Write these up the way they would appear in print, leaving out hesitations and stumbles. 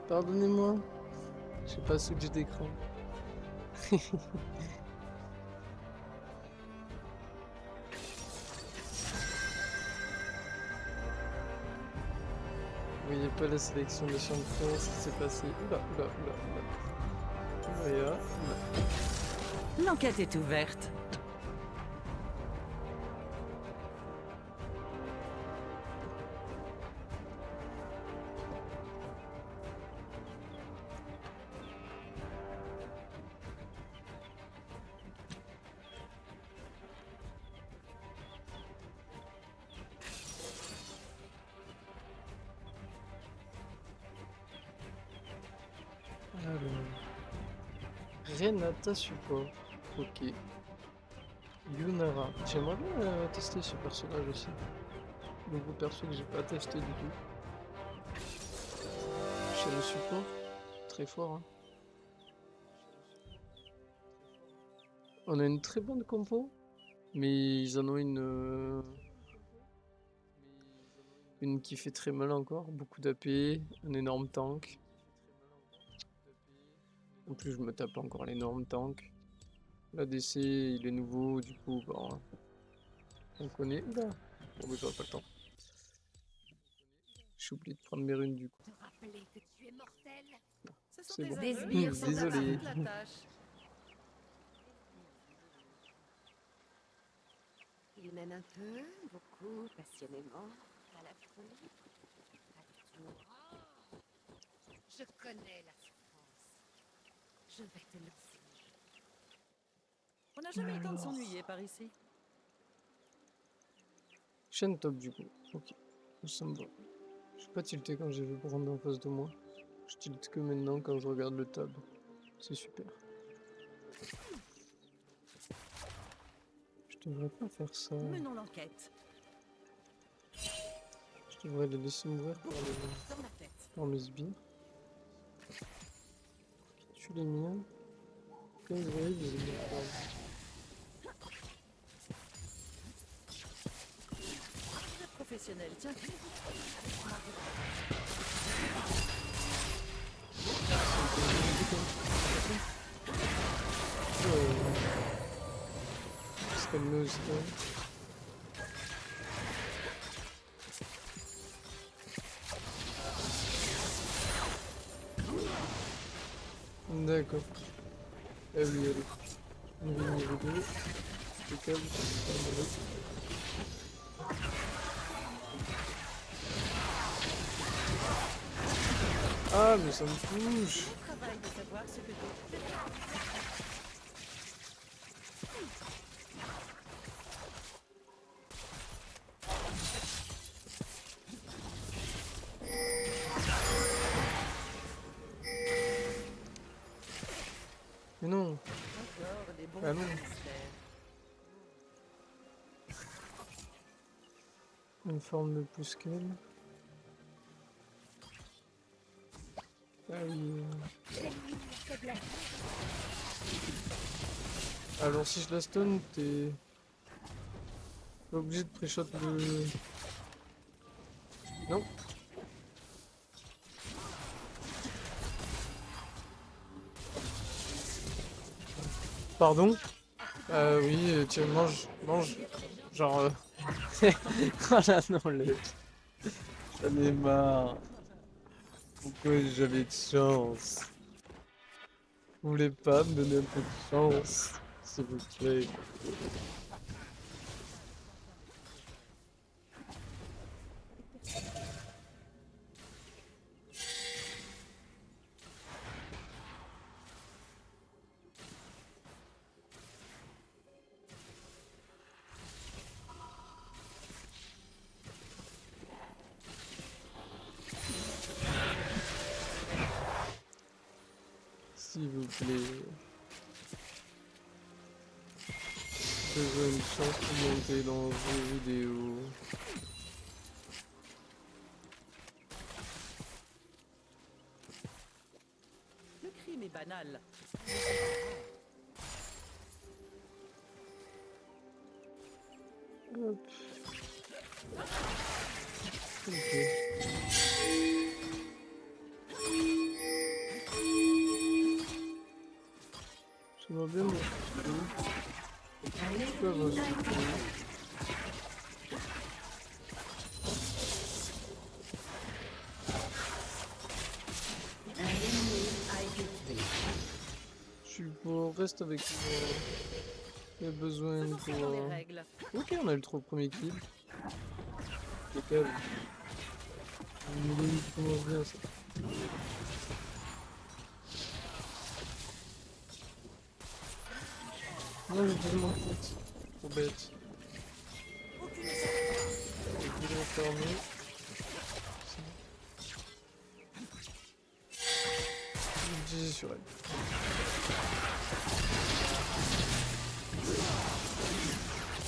Pardonnez-moi, j'ai pas switch d'écran. Vous voyez pas la sélection des champions, ce qui s'est passé. Oula, oula, oula, oula. Oula, oula. L'enquête est ouverte. Alors, Renata support. Ok. Yunara. J'aimerais bien tester ce personnage aussi. Nouveau perso que j'ai pas testé du tout. Chez le support, très fort. Hein. On a une très bonne compo, mais ils en ont une qui fait très mal encore. Beaucoup d'AP, un énorme tank. En plus, je me tape encore l'énorme tank. L'ADC, il est nouveau, du coup, bah, on connaît. Oula, bon, mais j'aurai pas le temps. J'ai oublié de prendre mes runes du coup. Te rappeler que tu es mortel. Ce sont C'est tes bon. Des aveux sbires qui sont Désolé. facilitent la tâche. Il m'aime un peu, beaucoup, passionnément, à la folie, à tout. Je connais la souffrance. Je vais te l'enseigner. On n'a jamais eu le temps de Alors. s'ennuyer par ici. Chaîne top du coup. Ok, ça me va. Je suis pas tilté quand j'ai vu Brand en face de moi. Je tilte que maintenant quand je regarde le tab. C'est super. Je devrais pas faire ça. Menons l'enquête. Je devrais les laisser m'ouvrir Dans ma tête. par mes sbires. Tu les miens. Comme vous voyez, je les mets Professionnel, tiens. se calmer aussi. D'accord. Ah oui, allez. Niveau 2. Impeccable. Ah, mais ça me touche. Travail de savoir ce que tu... Mais non. Encore des bons Ah non. mystères. Une forme de plus qu'elle. Ah oui. Alors si je la stun, t'es pas obligé de pré-shot le... Non. Pardon. Oui, tiens, mange, mange. Genre... Oh là non, j'en ai marre. Pourquoi j'avais de chance? Vous voulez pas me donner un peu de chance, s'il vous plaît? S'il vous plaît. Je veux une chance pour monter dans vos vidéos. Le crime est banal. Hop. Ok. J'aimerais bien voir. Pourquoi avoir ce truc? Je suis pour reste avec mes besoins pour. Toujours les règles. Ok, on a eu le 3 premier kill. Impeccable. Il commence bien ça. Non, j'ai tellement de faute. Trop bête. Il est enfermé. Je disais sur elle.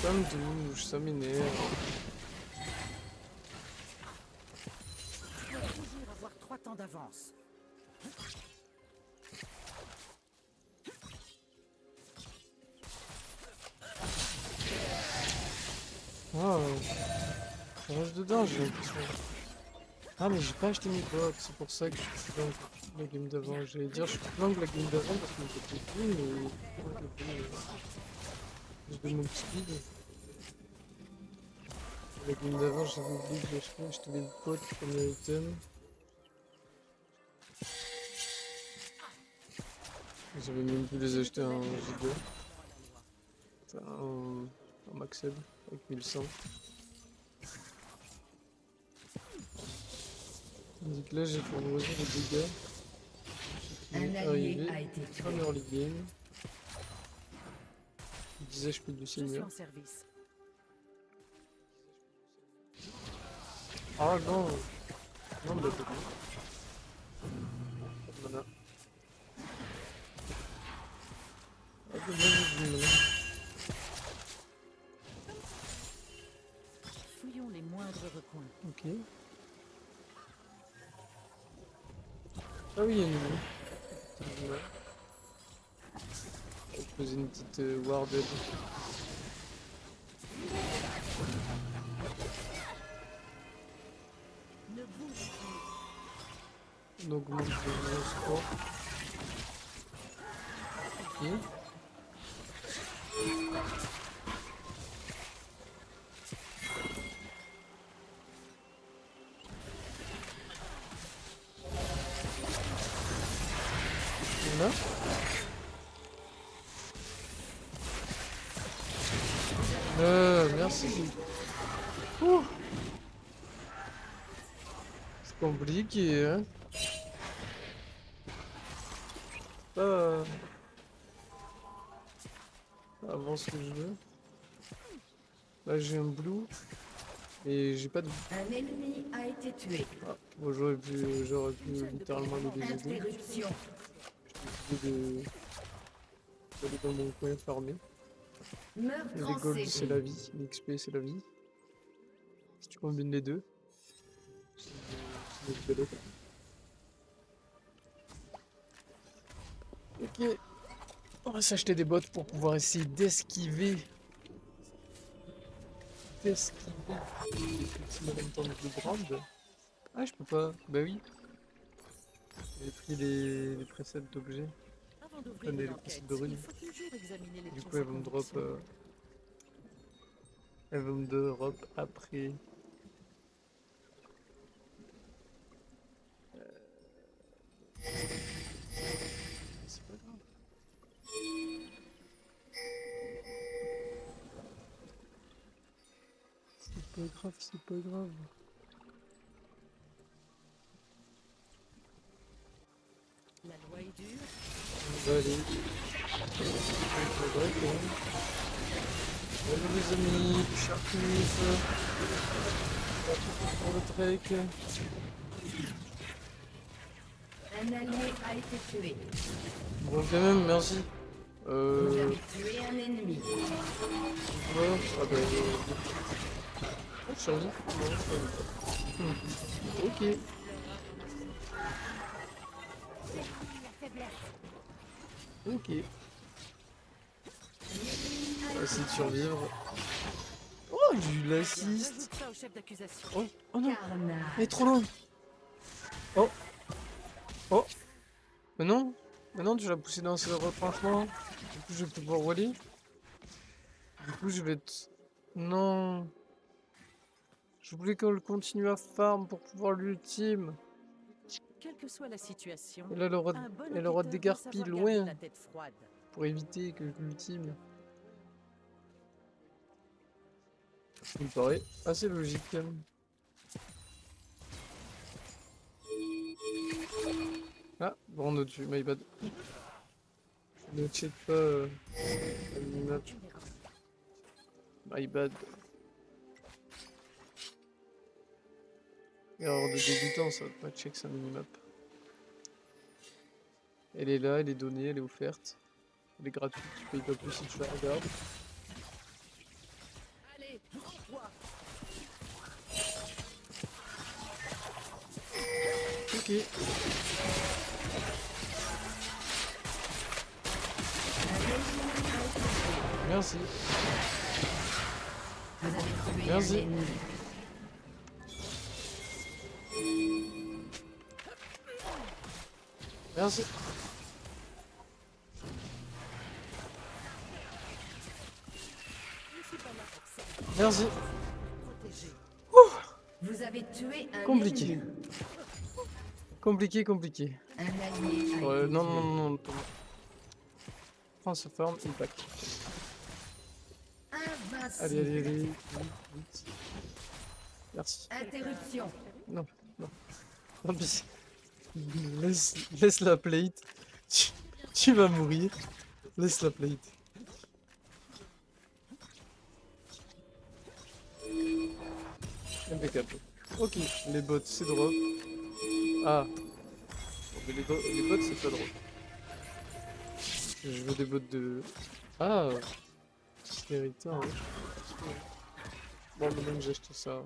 Ça me douche, ça m'énerve. Tu dois toujours avoir 3 temps d'avance. Waouh. Ça reste dedans, j'ai l'impression. Ah, mais j'ai pas acheté mes bottes, c'est pour ça que je suis plus lent que la game d'avant. J'allais dire, je suis plus lent que la game d'avant parce que j'ai fait plus, mais. Ouais, je donne mon speed. La game d'avant, j'avais oublié que j'achetais acheté les bottes pour mes items. J'avais même pu les acheter en J2. Enfin, en Maxed, avec 1100. Tandis que là, j'ai fait envoyer les dégâts. Un J'ai allié a été tué. en early game. Je disais, je peux du Je suis seigneur. en service. Ah non! Non, bah, t'as voilà. Ah, dommage, j'ai du mana. Fouillons les moindres recoins. Ok. Ah oui, il y a une nuit. On va poser une petite warded. Ne bouge plus. On augmente le score. Ok. Voilà. Merci. Ouh. C'est compliqué, hein. Pas avant ce que je veux. Là, j'ai un blue. Et j'ai pas de. Un ennemi a été tué. Ah, bon, j'aurais pu littéralement les aider. Interruption. J'ai décidé d'aller dans mon coin farmer. Meurtre Les en golds, c'est série. la vie. L'XP, c'est la vie. Si tu combines les deux, c'est une belle offre. Ok. On va s'acheter des bottes pour pouvoir essayer d'esquiver. D'esquiver. Effectivement, en même temps de brand. Ah, je peux pas. Bah oui. J'ai pris les presets d'objets. Avant d'ouvrir Les une presets enquête, de runes. il faut toujours examiner les Du pièces coup, à elles vont me drop. conviction. Elles vont me drop après. C'est pas grave. C'est pas grave, c'est pas grave. La loi est dure. On va aller. C'est vrai quand même. Hello les amis, Sharknif. Pour le trek. Un allié a été tué. Bon quand même, merci. Vous avez tué un ennemi. Ouais, ah bah, oh, je suis en vie. Non, je suis en vie. Ok. Ok. On va essayer de survivre. Oh, j'ai eu l'assist. Ajoute ça au chef d'accusation. Oh, oh non, Carnage. elle est trop loin. Oh, oh. Mais non, tu l'as poussé dans ce retranchement. coup, je vais pouvoir Wally. Du coup, je vais être... Non. Je voulais qu'elle continue à farm pour pouvoir l'ultime. Quelle que soit la situation, Elle un bon elle aura enquêteur des doit garpies savoir garder loin la tête froide. pour éviter que je l'ultime. Il me paraît assez logique. Ah, bon, on a dessus, my bad. Je ne check pas la minimap. My bad. Erreur de débutant, ça va pas check sa minimap. Elle est là, elle est donnée, elle est offerte. Elle est gratuite, tu payes pas plus si tu la regardes. Allez, prends-toi. Ok. Merci. Merci. Merci. Je suis pas là pour ça. Merci. Protéger. Vous avez tué un Compliqué. ennemi. Compliqué, compliqué. Un allié a été Non, tué. non, non, non, Thomas. Prends sa forme, il back. Invincible. Allez, allez, allez. Vite, vite. Merci. Interruption. Non, non. Tant pis. Laisse la plate. Tu vas mourir. Laisse la plate. Impeccable. Ok, les bots c'est drop. Ah. Bon, mais les bots c'est pas drop. Je veux des bots de... Ah. Méritant, hein. Bon, maintenant que j'ai acheté ça.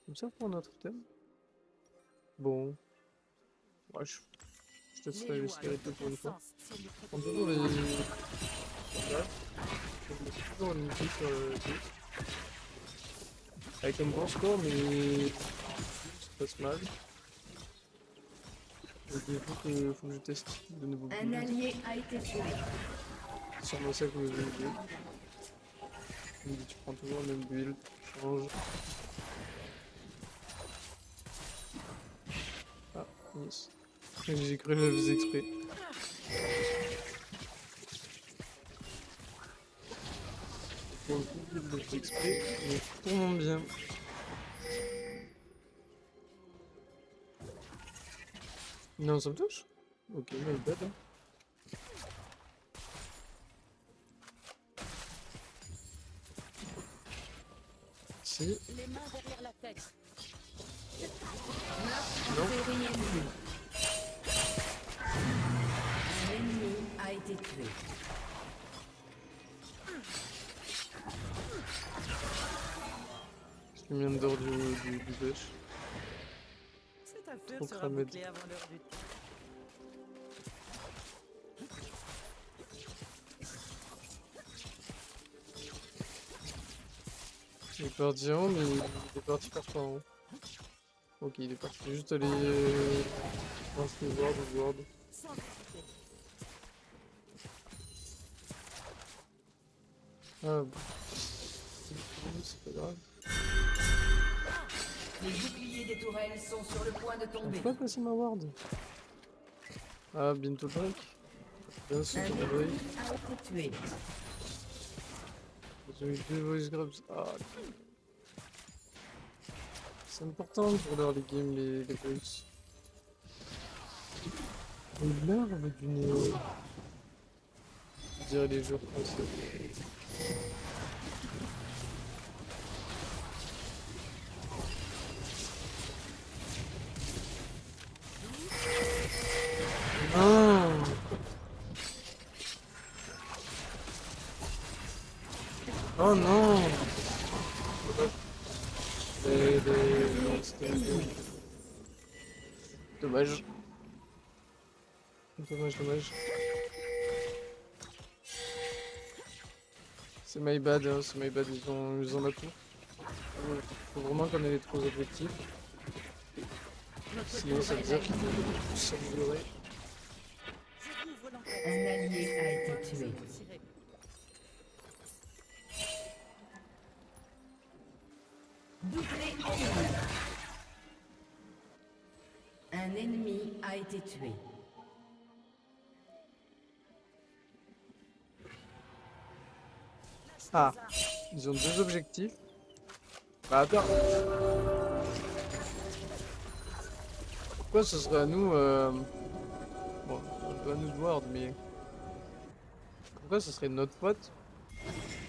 Comme ça pour notre thème. Bon. Ouais, je te serai les spirites pour une fois. On peut toujours les... Là. On peut toujours une petite sur le site. Avec un bon score, mais... ça passe mal. Donc il faut que je teste de nouveaux Un builds. allié a été tué. C'est sûrement ça que je vais build. Il me dit tu prends toujours le même build, tu changes. Ah, yes. J'ai cru que je le faisais exprès. Pour le coup, je le fais exprès, mais pour mon bien. Non, ça me touche? Ok, my bad. Hein. Si. Les mains derrière la tête. Non. Série ennemie. Un ennemi a été tué. Je viens de dehors du bush. Cette affaire Trop sera cramé. bouclée avant l'heure du thé. Il est parti en haut, mais il est parti parfois en haut. Ok, il est parti juste aller dans ce ward. Sans hésiter. Ah bon. C'est pas grave. Les boucliers des tourelles sont sur le point de Je tomber. peux pas passer ma ward. Ah, bientôt break. Bien sûr, Un ton ennemi break. a été tué. Ils ont eu 2 voice grabs. Ah. C'est important pour leur les games, les voice. Les larves du néo. Je dirais les joueurs français. Non. Oh non. Non, c'était dommage. Dommage. C'est my bad, hein, c'est my bad, ils ont la tout. Faut vraiment qu'on ait les 3 objectifs. Sinon ça veut dire qu'il faut s'améliorer. Je couvre l'enquête. Un allié a été tué. Ah, ils ont deux objectifs. Bah attends. Pourquoi ce serait à nous bon, pas à nous de Ward, mais pourquoi ce serait notre faute?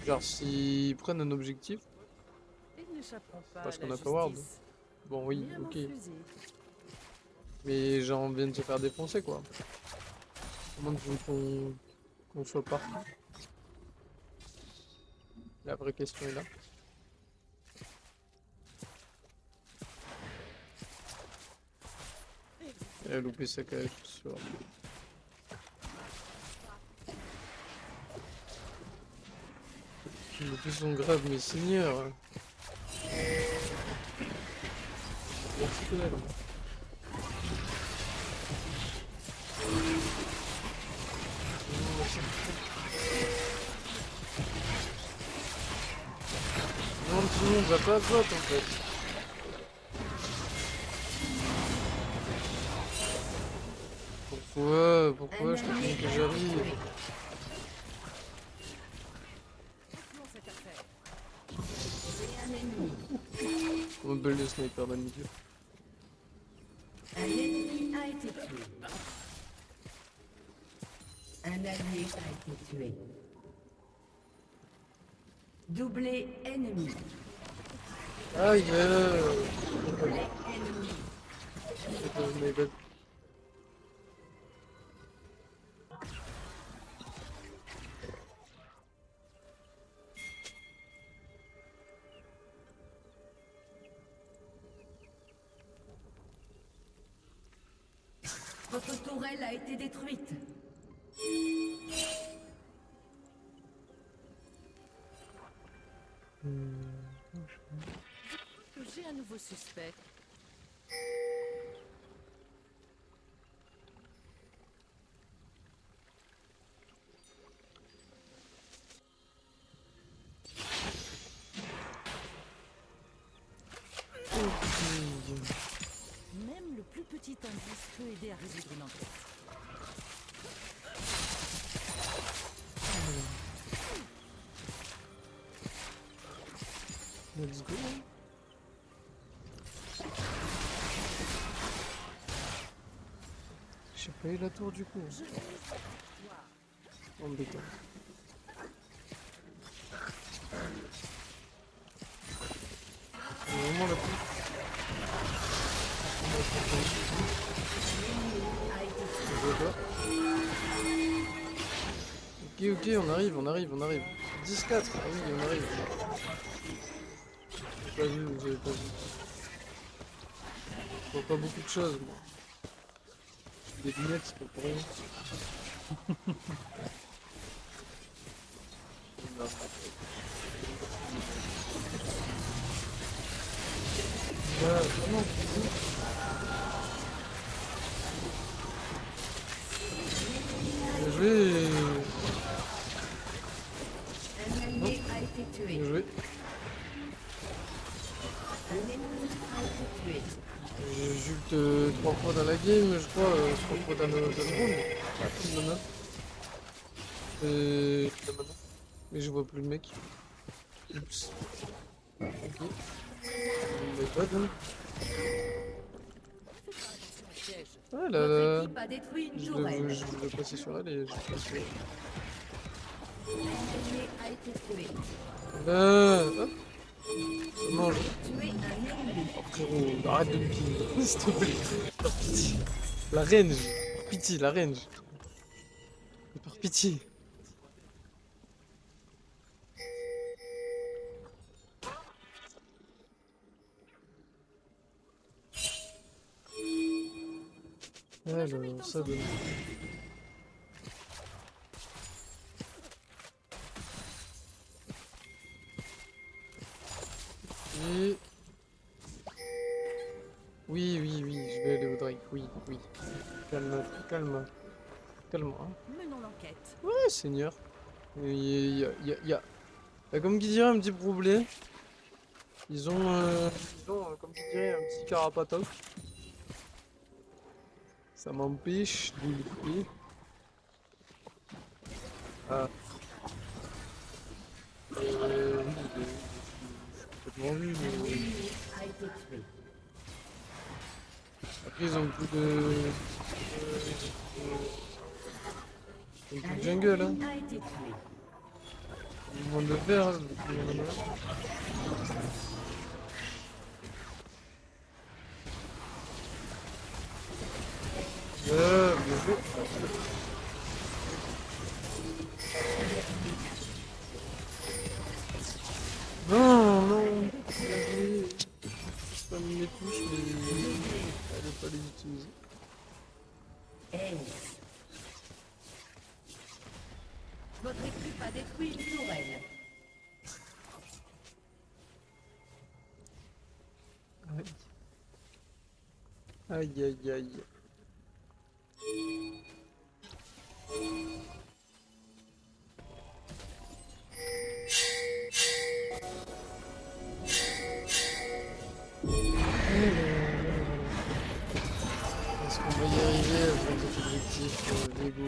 Genre s'ils prennent un objectif, Ils n'échapperont pas parce à qu'on la a pas Ward. justice. Bon oui, Ni à mon ok. fusil. Mais genre on vient de se faire défoncer quoi. Comment tu veux qu'on soit parti? La vraie question est là. Elle a loupé sa cage ce soir. Il a loupé son grave, mais seigneur. Merci d'elle. Non, tout le monde va pas à vote en fait. Pourquoi je te dis que j'arrive? Bouclons cette affaire. Un ennemi. On appelle le sniper dans le milieu. Un ennemi a été tué. Un allié a été tué. Doublé ennemi. Aïe Doublé ennemi. Votre tourelle a été détruite. J'ai un nouveau suspect. Même le plus petit indice peut aider à résoudre une enquête. Let's go. J'ai pas eu la tour du coup. Embêtant. Vraiment la plus. Je vois pas. Ok, on arrive. 10-4, ah oui, on arrive. J'ai pas vu, j'avais pas vu. Je vois pas beaucoup de choses, moi. Des lunettes, c'est pas pour rien. Non. Vraiment, bien joué. Un allié a été tué. Bien joué. Un ennemi a été tué. J'ai juste 3 fois dans la game, je crois, 3 fois dans le round. Ah, comme maintenant. Mais je vois plus le mec. Oups. Ok. My bad, hein. Piège. Ah là Votre là. équipe a détruit une Je tourelle. veux passer sur elle et je passe sur Un allié a été tué. hop. Ça mange. Tué un ennemi. Oh, frérot, arrête de me ping, s'il te plaît. Par pitié. La range. Par pitié, la range. Par pitié. Alors, ça donne. Et... Oui, je vais aller au Drake, oui. Calme. Hein. Menons l'enquête. Ouais, seigneur. Il y a comme qui dirait un petit problème. Ils ont comme qui dirait, un petit carapatoc. Ça m'empêche de le faire. Ah. Oui, je suis complètement vu, mais... A été tué. Après, ils ont plus de... Ils ont plus de jungle, hein. A été tué. Ils vont le faire, hein, depuis un moment. Bien joué. Non, non. Je sais pas mis mes touches, mais elle pas les utiliser. Ace. Votre équipe a détruit une tourelle. Aïe, aïe, aïe. Est-ce qu'on va y arriver à atteindre cet objectif Lego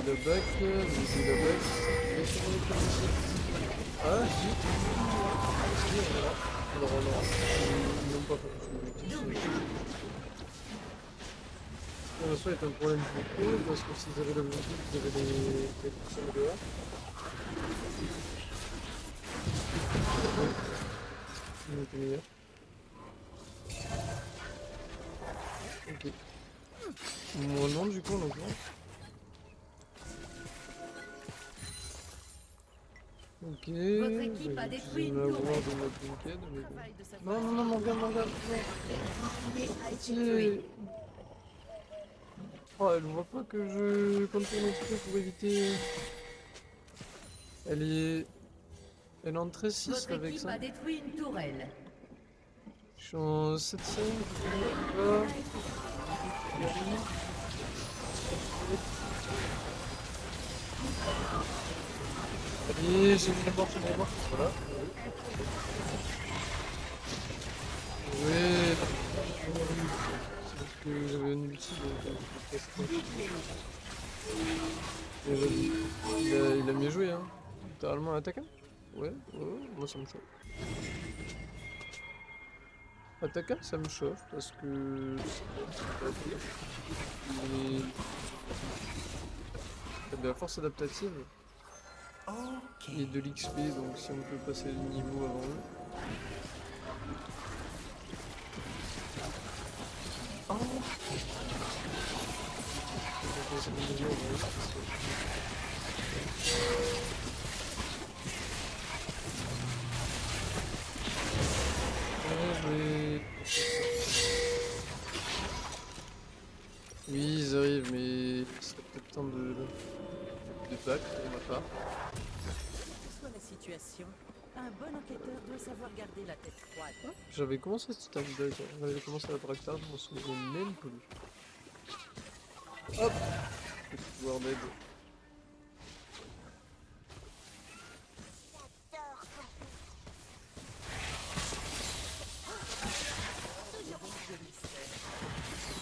la bac, Lego la bac, ah, si. Si, voilà. Alors, ils n'ont pas fait l'objectif. Ça est un problème pour eux, parce que s'ils avaient l'objectif, ils avaient les personnes dehors. Ils étaient meilleurs. Ok. Moi non, du coup, donc non. Ok. Votre équipe a détruit une tourelle. De notre Linked, mais bon. Travail de savoir. Non, non, non, mon gars, A été Si. tué. Oh, elle voit pas que je contourne un petit peu pour éviter. Elle est. Elle est en 13-6 Votre avec équipe ça. a détruit une tourelle. Je suis en 7-5. Ah. Allez, j'ai mis la mort, Voilà. Ouais. C'est parce que j'avais une ulti, donc je il a mieux joué, hein. Littéralement attaquant. Ouais, moi ça me chauffe. Attaquant, ça me chauffe parce que. Il y a de la force adaptative et de l'XP, donc si on peut passer le niveau avant eux. Oh. Oui, ils arrivent, mais c'est peut-être temps de back pour ma part. Soit la situation, un bon enquêteur doit savoir garder la tête froide. J'avais commencé cette attaque back, j'avais commencé la track tard, je m'en souviens même plus. Hop! Petit pouvoir d'aide.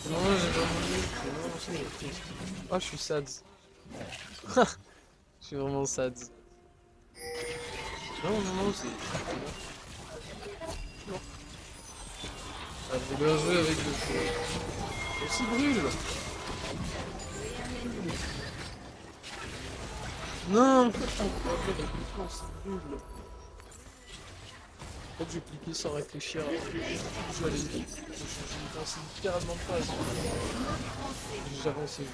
Non, j'ai pas envie. Non, c'est triste. Ah, je suis sad. Je suis vraiment sad. Non, non, non, c'est. Non. Ah, faut bien jouer avec le feu. Aussi brûle! Non! Pourquoi c'est brûle? En fait, j'ai cliqué sans réfléchir. Je vais aller vite. Je ne pensais littéralement pas à ça. J'ai avancé vite.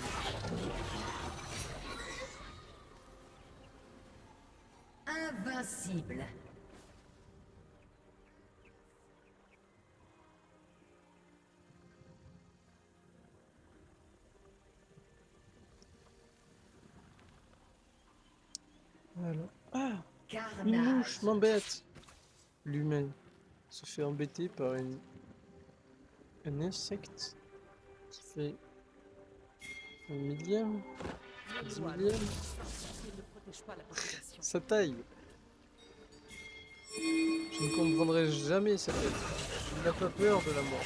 Invincible. Alors. Ah! Une Carnage. mouche m'embête! L'humain se fait embêter par un insecte qui fait un millième, 10 millième, Il ne protège pas la population. sa taille. Je ne comprendrai jamais sa tête. Il n'a pas peur de la mort.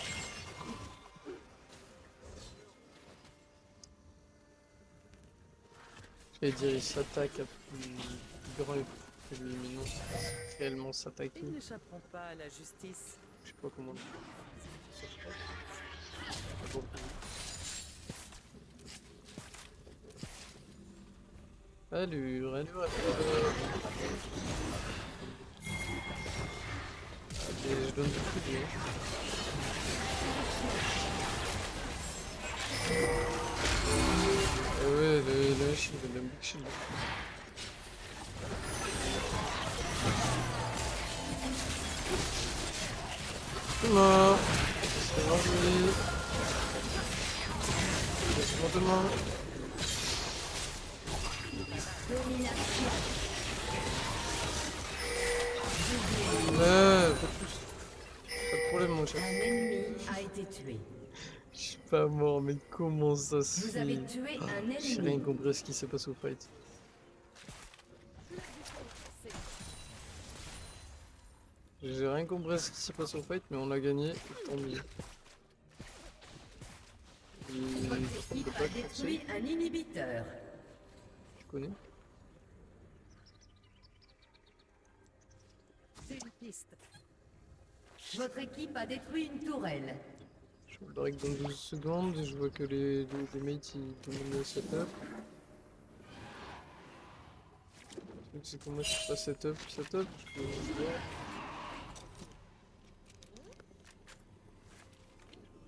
Et dire il s'attaque à plus grand que lui, mais non, c'est réellement s'attaquer. Ils n'échapperont pas à la justice. Je sais pas comment dire. Ah bon. Allure, allure, allure. Allez, je donne du coup des... Ah ouais, le shield, le big shield. C'est mort. C'est mort, lui. C'est mort demain. Ouais, pas de plus. Pas de problème, mon cher. Un ennemi a été tué. Je suis pas mort, mais comment ça se Vous fait? avez tué un J'ai rien ennemi. compris à ce qui s'est passé au fight. J'ai rien compris à ce qui s'est passé au fight, mais on a gagné, et tant mieux. Votre équipe a détruit un inhibiteur. Tu connais? C'est une piste. Votre équipe a détruit une tourelle. Je vois le break dans 12 secondes, et je vois que les mates ils demandent le setup. Le truc c'est que moi je suis pas setup, je peux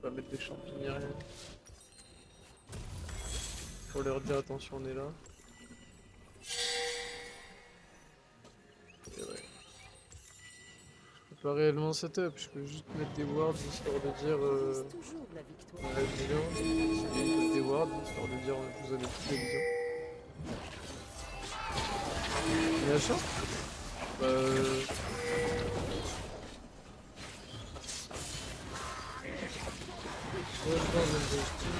pas mettre des champignons, rien. Faut leur dire attention, on est là. Et ouais. Je peux pas réellement setup, je peux juste mettre des wards histoire de dire Vise toujours la victoire. la vision. Je peux mettre des wards histoire de dire vous avez toutes les visions. Bien sûr. Bah, ouais, je pense même de style,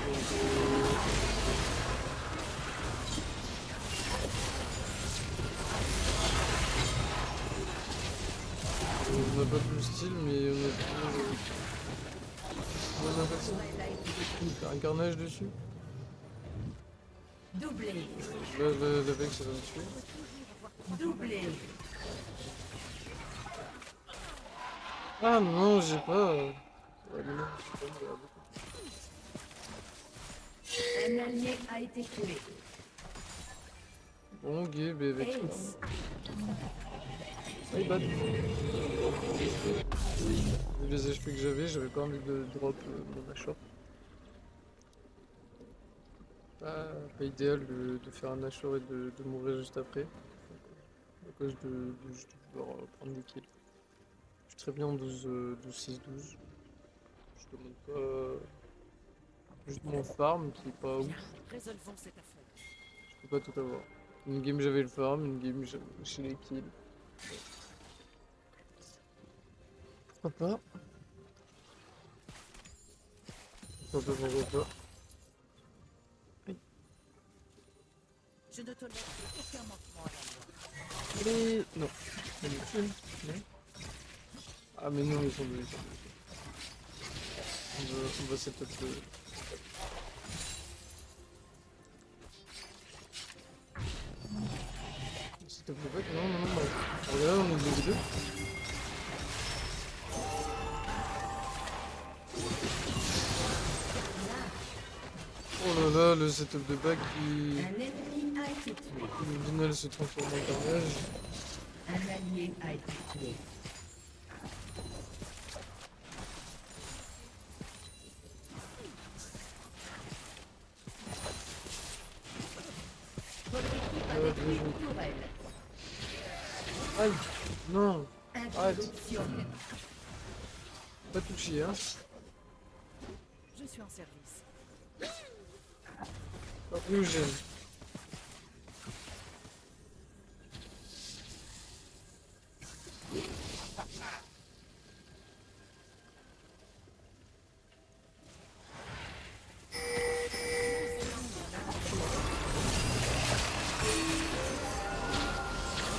on n'a pas plus de style, mais on a plus... Comment on appelle ça? Un carnage dessus. Doublé. Là, le mec, ça va me tuer. Doublé. Ah non, j'ai pas... Ouais, mais non, j'ai pas me Un allié a été tué. Bon, Gabe avec toi. Ace. Bye bye. Vu les HP que j'avais pas envie de drop mon Nashor. Pas idéal de faire un Nashor et de mourir juste après. À cause de juste vouloir prendre des kills. Je suis très bien en 12-6-12. Je demande pas... Juste mon farm qui est pas ouf. Résolvons cette affaire. Je peux pas tout avoir. Une game j'avais le farm, une game j'ai les kills. Pourquoi pas? Pourquoi pas? Je ne tolère aucun manquement à la loi. Allez, non. Non. Ah mais non, ils sont deux. On va setup le... Setup le back? Non, non, non, non. Regarde, on est 2v2. Oh là là, le setup de back qui... Un ennemi a été tué. Le final se transforme en carnage. Un allié a été tué. Votre équipe a détruit une tourelle. Aïe. Non. Arrête. Interruption. Pas touché, hein. Je suis en service. Pas plus gêne.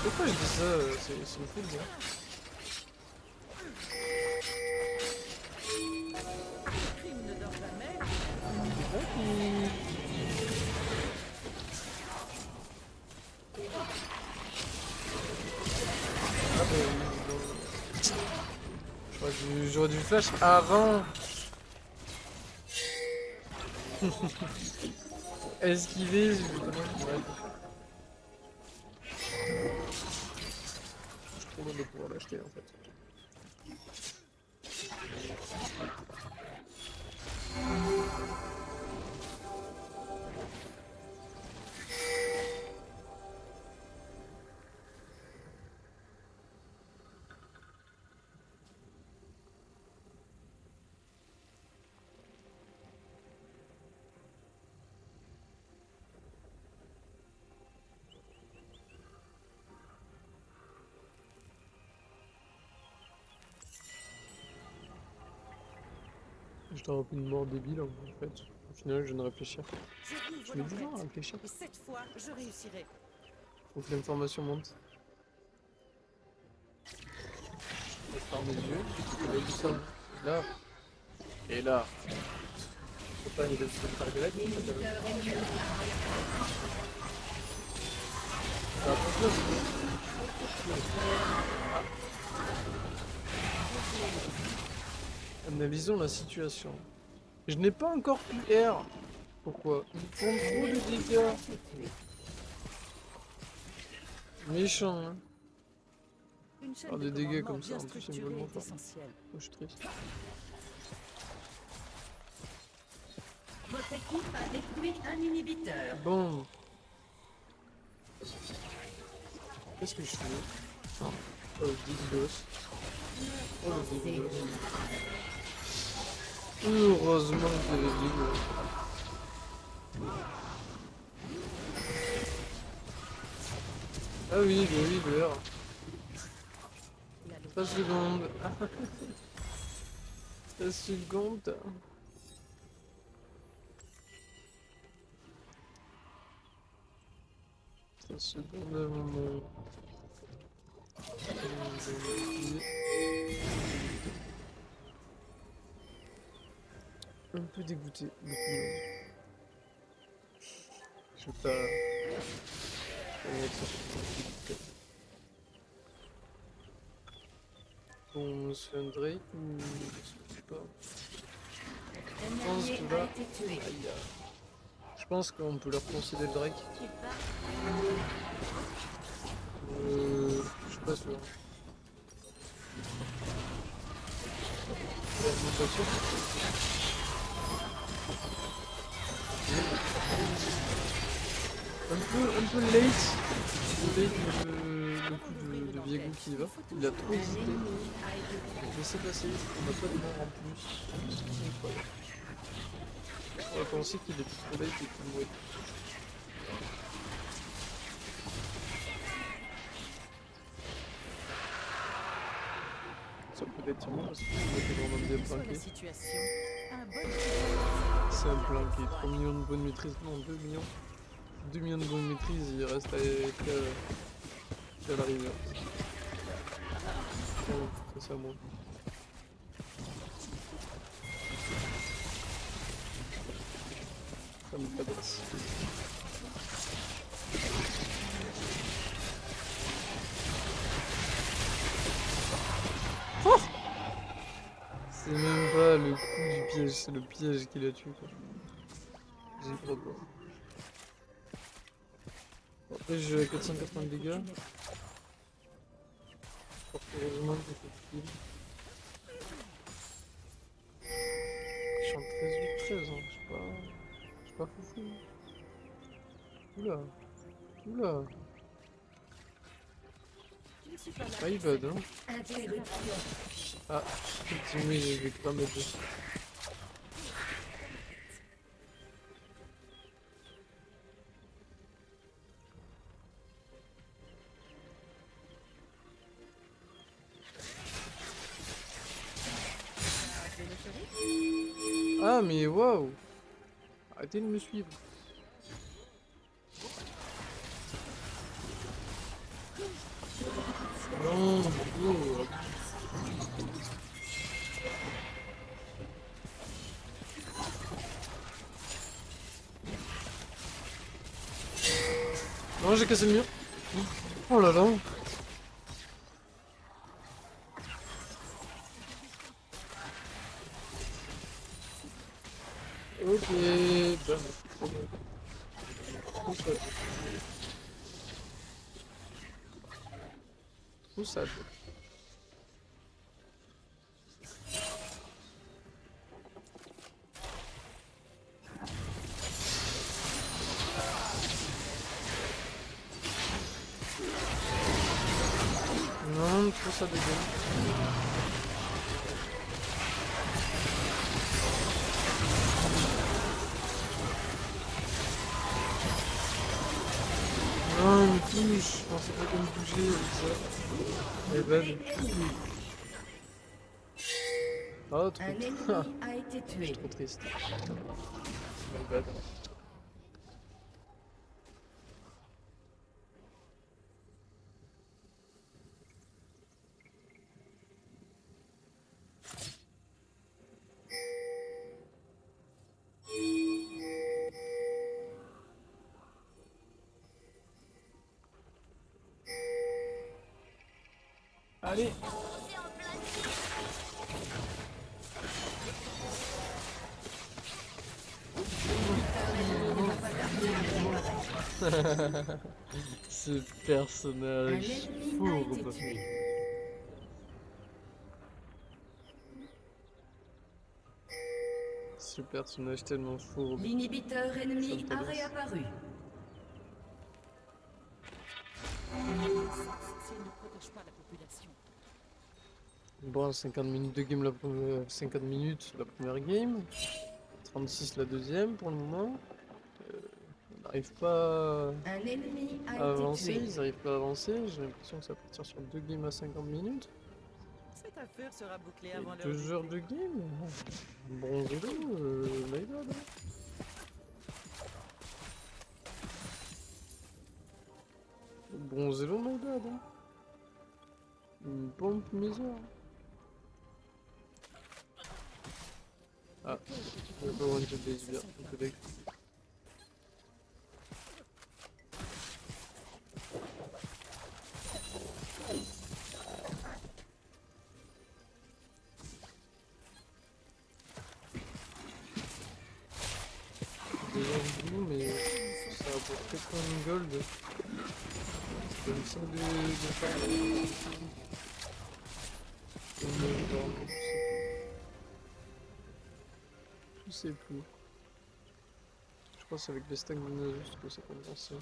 Pourquoi je dis ça? C'est une foule, hein. Le crime ne dort jamais. J'aurais dû flash avant. Esquiver, justement. Ouais. Je suis trop loin de pouvoir l'acheter en fait. Je t'aurais une mort débile en fait. Au final, je viens de réfléchir. Je Je rouvre mets du temps à l'enquête. réfléchir. Et cette fois, je réussirai. Faut que l'information monte. Par mes yeux, il y a du sang. Là. Et là. Faut pas aller de ce target. Analysons la situation. Je n'ai pas encore PR. Pourquoi? Ils font trop de dégâts. Méchant, hein. Une chaîne Alors de des dégâts commandement comme ça, bien en plus, c'est une structurée bonne est fois. essentielle. Oh, je suis triste. Votre équipe a détruit un inhibiteur. Bon. Qu'est-ce que je fais? Oh, le digos. Oh, le digos. Heureusement que le digos. Ah oui, le R. 3 secondes. 3 secondes. Ça secondes avant mon... Un peu dégoûté, beaucoup même. Je vais pas... Bon, on se fait un Drake ou... Je sais pas. Je pense que là... Aïe, aïe. Je pense qu'on peut leur concéder le Drake. Je suis pas sûr. Je suis pas sûr. Un peu late. Le coup de Viego qui va. Il a trop hésité. Laissez passer. On n'a pas de mort en plus. C'est incroyable. On va penser qu'il était trop late et qu'il mourait. Ça peut être sûrement parce qu'il était vraiment bien Quelle soit la planqué. situation, un bon C'est un planqué. 3 millions de bonnes maîtrises. Non, 2 millions. 2 millions de bonnes maîtrises, il reste à la rivière. C'est ça, moi. Ça me traverse. Oh, c'est même pas le coup du piège, c'est le piège qui l'a tué. J'ai trop peur. Bon, après, j'ai à 480 de dégâts. Heureusement que c'est kill. Je suis en 13-8-13, hein. Je suis pas foufou. Oula. Oula. My bad, hein. Ah, effectivement, je vais pas mettre dessus. Ah, mais waouh! Arrêtez de me suivre. Non, oh. Non, j'ai cassé le mur. Oh là là. Ok, bon. Où ça? Où ça? Non, trop ça dégueule. Non, il me touche. Je pensais pas qu'on me bouger avec ça. Eh ben. Oh, trop. Un ennemi a été tué. Trop triste. My bad. Allez. Ce Un personnage ennemi a été fourbe. tué. Ce personnage tellement fourbe. L'inhibiteur ennemi a m'intéresse. réapparu. S'il ne protège pas la population. Bon, 50 minutes de game, 50 minutes la première game. 36 la deuxième pour le moment. On n'arrive pas Un ennemi à a été avancer, tué. ils n'arrivent pas à avancer. J'ai l'impression que ça va partir sur 2 games à 50 minutes. Cette affaire sera bouclée Et avant 2 heures de game. Bon vélo, my bad. Bon vélo, my bad. Une pompe misère. Ah, je vais pas one shot des hyper. Déjà vous, mais ça apporte 80 gold. C'est comme ça de faire. Je sais plus. Je crois que c'est avec les stacks de Nasus que ça compense.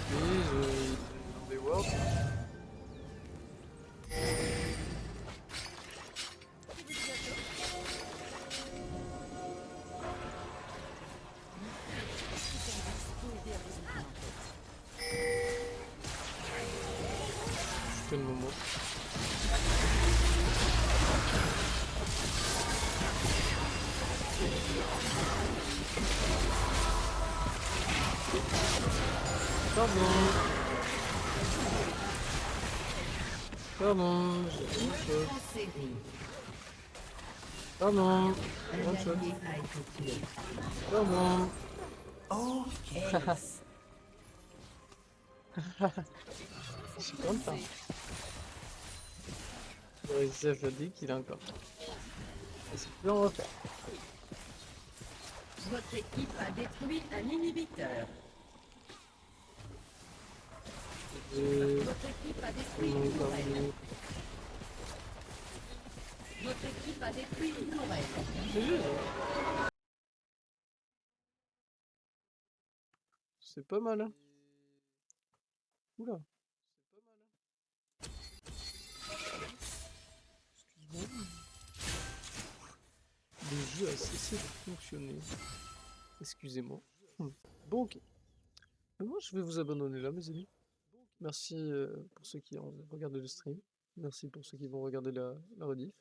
Please, des wards. Quel moment. Pardon. Pardon, j'ai une chose. En série. Pardon, Un one shot. allié a été tué. Pardon. Oh, Ace. Je suis content. Il a réussi à faire des kills encore. Et c'est plus en refaire. Votre équipe a détruit un inhibiteur. Votre équipe a détruit une tourelle. Votre équipe a détruit une tourelle. C'est juste. C'est pas mal, hein. Oula. Excuse-moi. Le jeu a cessé de fonctionner. Excusez-moi. Bon, ok. Moi, je vais vous abandonner là, mes amis. Merci pour ceux qui ont regardé le stream. Merci pour ceux qui vont regarder la rediff.